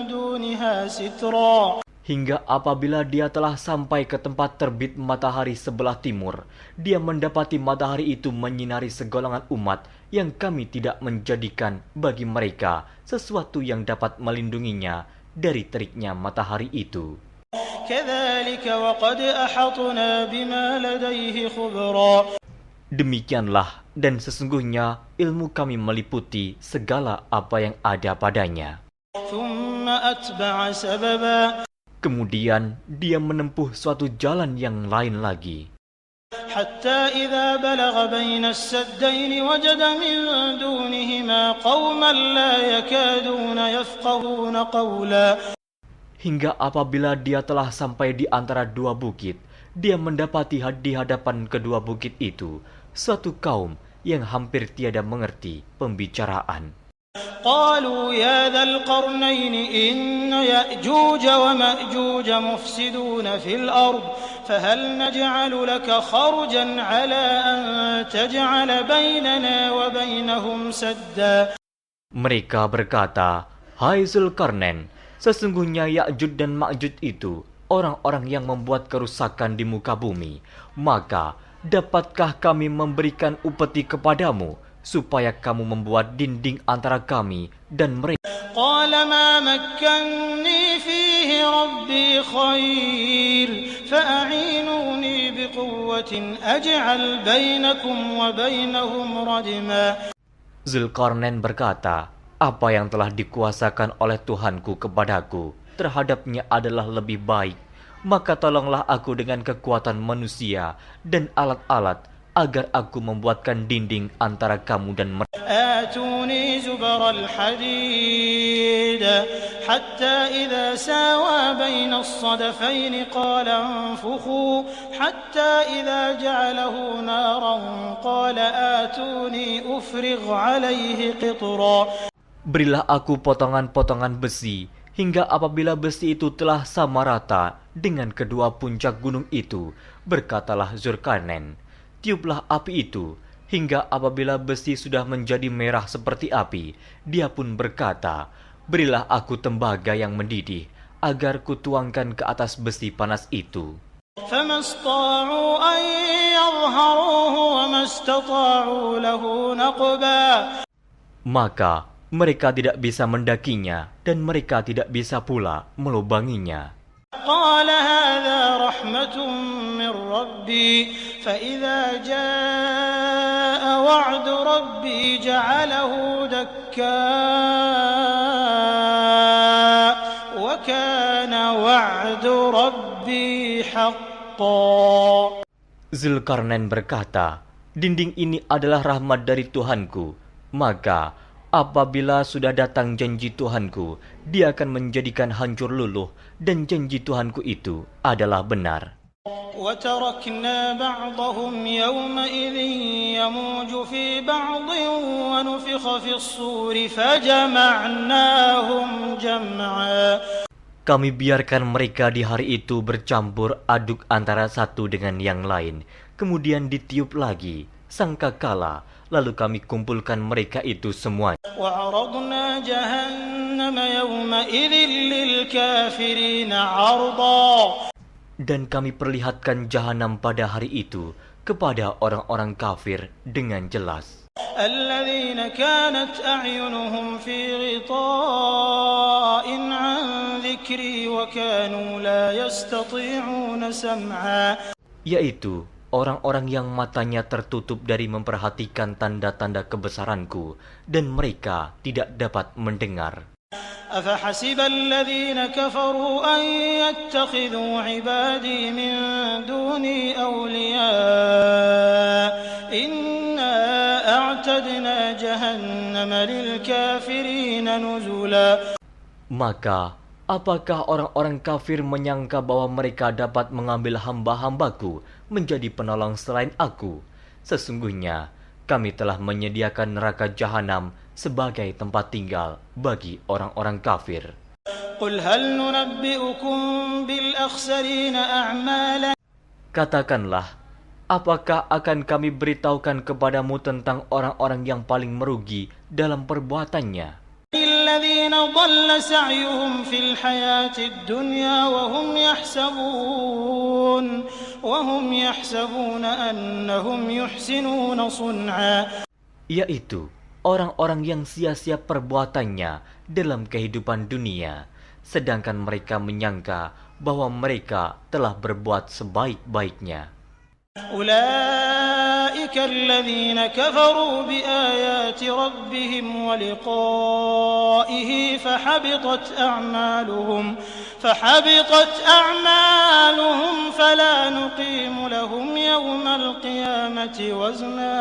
Speaker 3: دونها سترا.
Speaker 2: Hingga apabila dia telah sampai ke tempat terbit matahari sebelah timur, dia mendapati matahari itu menyinari segolongan umat yang kami tidak menjadikan bagi mereka sesuatu yang dapat melindunginya dari teriknya matahari itu.
Speaker 3: كذلك وقد أحطنا بما لديه خبرا.
Speaker 2: Demikianlah, dan sesungguhnya ilmu kami meliputi segala apa yang ada padanya.
Speaker 3: ثم أتبع سببا.
Speaker 2: Kemudian dia menempuh suatu jalan yang lain lagi.
Speaker 3: حتى إذا بلغ بين السدين وجد من دونهما قوما لا يكادون يفقهون قولا.
Speaker 2: Hingga apabila dia telah sampai di antara dua bukit, dia mendapati di hadapan kedua bukit itu suatu kaum yang hampir tiada mengerti pembicaraan.
Speaker 3: قالوا يا ذا القرنين إن يأجوج ومأجوج مفسدون في الأرض فهل نجعل لك خرجا على أن تجعل بيننا وبينهم سدا.
Speaker 2: Mereka berkata, "Hai Zulkarnain, sesungguhnya Ya'juj dan Ma'juj itu orang-orang yang membuat kerusakan di muka bumi. Maka dapatkah kami memberikan upeti kepadamu supaya kamu membuat dinding antara kami dan mereka?"
Speaker 3: قال ما مكنني فيه ربي خير فأعينوني بقوة أجعل بينكم وبينهم ردما.
Speaker 2: Zulkarnain berkata, "Apa yang telah dikuasakan oleh Tuhanku kepadaku terhadapnya adalah lebih baik. Maka tolonglah aku dengan kekuatan manusia dan alat-alat agar aku membuatkan dinding antara kamu dan mereka."
Speaker 3: آتوني زبر الحديد حتى إذا ساوى بين الصدفين قال انفخوا حتى إذا جعله نارا قال آتوني أفرغ عليه قطرا.
Speaker 2: Berilah aku potongan-potongan besi, hingga apabila besi itu telah sama rata dengan kedua puncak gunung itu, berkatalah Zulkarnain, "Tiuplah api itu," hingga apabila besi sudah menjadi merah seperti api, dia pun berkata, "Berilah aku tembaga yang mendidih, agar kutuangkan ke atas besi panas itu."
Speaker 3: فما استطاعوا أن يظهروه وما استطاعوا له نقبا.
Speaker 2: Maka mereka tidak bisa mendakinya, dan mereka tidak bisa pula melubanginya.
Speaker 3: قال هذا رحمة من ربي فإذا جاء وعد ربي جعله دكا وكان وعد ربي حقا.
Speaker 2: Zulkarnain berkata, "Dinding ini adalah rahmat dari Tuhanku, maka apabila sudah datang janji Tuhanku, dia akan menjadikan hancur luluh, dan janji Tuhanku itu adalah benar."
Speaker 3: وتركنا بعضهم يومئذ يموج في بعض ونفخ في الصور فجمعناهم جمعا.
Speaker 2: Kami biarkan mereka di hari itu bercampur aduk antara satu dengan yang lain, kemudian ditiup lagi sangkakala, lalu kami kumpulkan mereka itu semua.
Speaker 3: وعرضنا جهنم يومئذ للكافرين عرضا.
Speaker 2: Dan kami perlihatkan jahanam pada hari itu kepada orang-orang kafir dengan jelas.
Speaker 3: الذين كانت أعينهم في غطاء عن ذكري وكانوا لا يستطيعون سمعا.
Speaker 2: Yaitu orang-orang yang matanya tertutup dari memperhatikan tanda-tanda kebesaranku, dan mereka tidak dapat mendengar.
Speaker 3: أفحسب الذين كفروا أن يتخذوا عبادي من دوني أولياء إنا أعتدنا جهنم للكافرين نزلا.
Speaker 2: Maka apakah orang-orang kafir menyangka bahwa mereka dapat mengambil hamba-hambaku menjadi penolong selain aku? Sesungguhnya kami telah menyediakan neraka jahanam sebagai tempat tinggal bagi orang-orang kafir.
Speaker 3: قل هل ننبئكم بالأخسرين أعمالا.
Speaker 2: Katakanlah, apakah akan kami beritahukan kepadamu tentang orang-orang yang paling merugi dalam perbuatannya?
Speaker 3: الذين ضل سعيهم في الحياة الدنيا وهم يحسبون أنهم يحسنون صنعا.
Speaker 2: Yaitu orang-orang yang sia-sia perbuatannya dalam kehidupan dunia, sedangkan mereka menyangka bahwa mereka telah berbuat sebaik-baiknya.
Speaker 3: أولئك الذين كفروا بآيات ربهم ولقائه فحبطت أعمالهم فلا نقيم لهم يوم القيامة وزنا.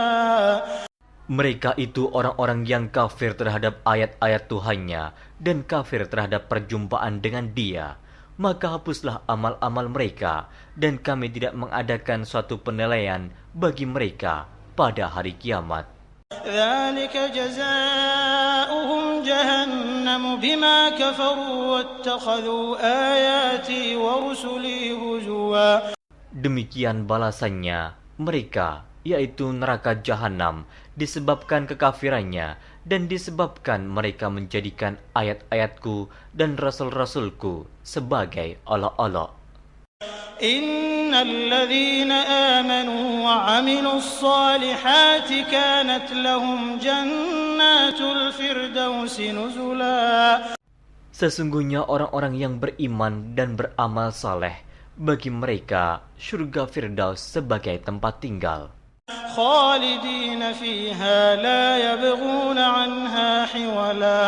Speaker 2: Mereka itu orang-orang yang kafir terhadap ayat-ayat Tuhannya dan kafir terhadap perjumpaan dengan Dia. Maka hapuslah amal-amal mereka, dan kami tidak mengadakan suatu penilaian bagi mereka pada hari kiamat.
Speaker 3: ذلك جزاؤهم جهنم بما كفروا واتخذوا آياتي ورسلي هزوا.
Speaker 2: Demikian balasannya mereka, yaitu neraka jahanam, disebabkan kekafirannya dan disebabkan mereka menjadikan ayat-ayatku dan rasul-rasulku sebagai olok-olok.
Speaker 3: Innal ladzina amanu wa 'amilus solihati kanat lahum jannatul firdausi nuzula.
Speaker 2: Sesungguhnya orang-orang yang beriman dan beramal saleh, bagi mereka surga Firdaus sebagai tempat tinggal.
Speaker 3: Khalidina fiha la yabghuna 'anha hiwala.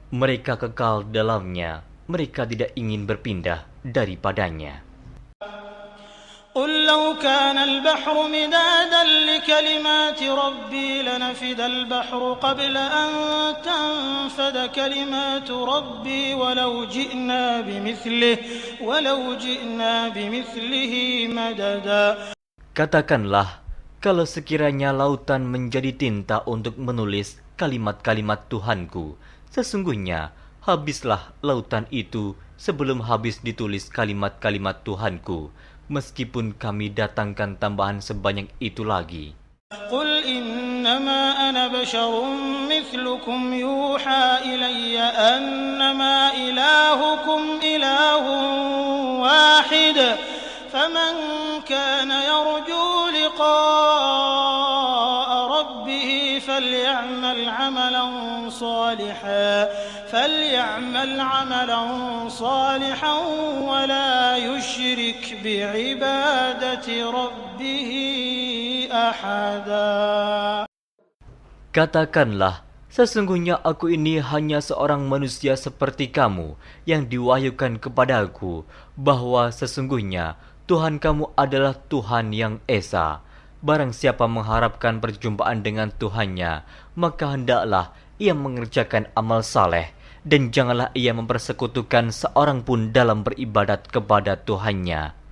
Speaker 2: Mereka kekal dalamnya, mereka tidak ingin berpindah daripadanya.
Speaker 3: قل لو كان البحر مدادا لكلمات ربي لنفد البحر قبل أن تنفد كلمات ربي ولو جئنا بمثله مددا.
Speaker 2: Katakanlah, kalau sekiranya lautan menjadi tinta untuk menulis kalimat-kalimat Tuhanku, sesungguhnya habislah lautan itu sebelum habis ditulis kalimat-kalimat Tuhanku, meskipun kami datangkan tambahan sebanyak itu lagi.
Speaker 3: Qul innama ana basharun mithlukum yuha ilayya annama ilahukum ilahun wahid faman kana yarju liqa'a rabbih falyamal 'amalan صالحا ولا يشرك بعبادة ربه أحدا.
Speaker 2: Katakanlah, sesungguhnya aku ini hanya seorang manusia seperti kamu yang diwahyukan kepadaku bahwa sesungguhnya Tuhan kamu adalah Tuhan yang Esa. Barang siapa mengharapkan perjumpaan dengan Tuhannya, maka hendaklah ia mengerjakan amal saleh, dan janganlah ia mempersekutukan seorang pun dalam beribadat kepada Tuhannya.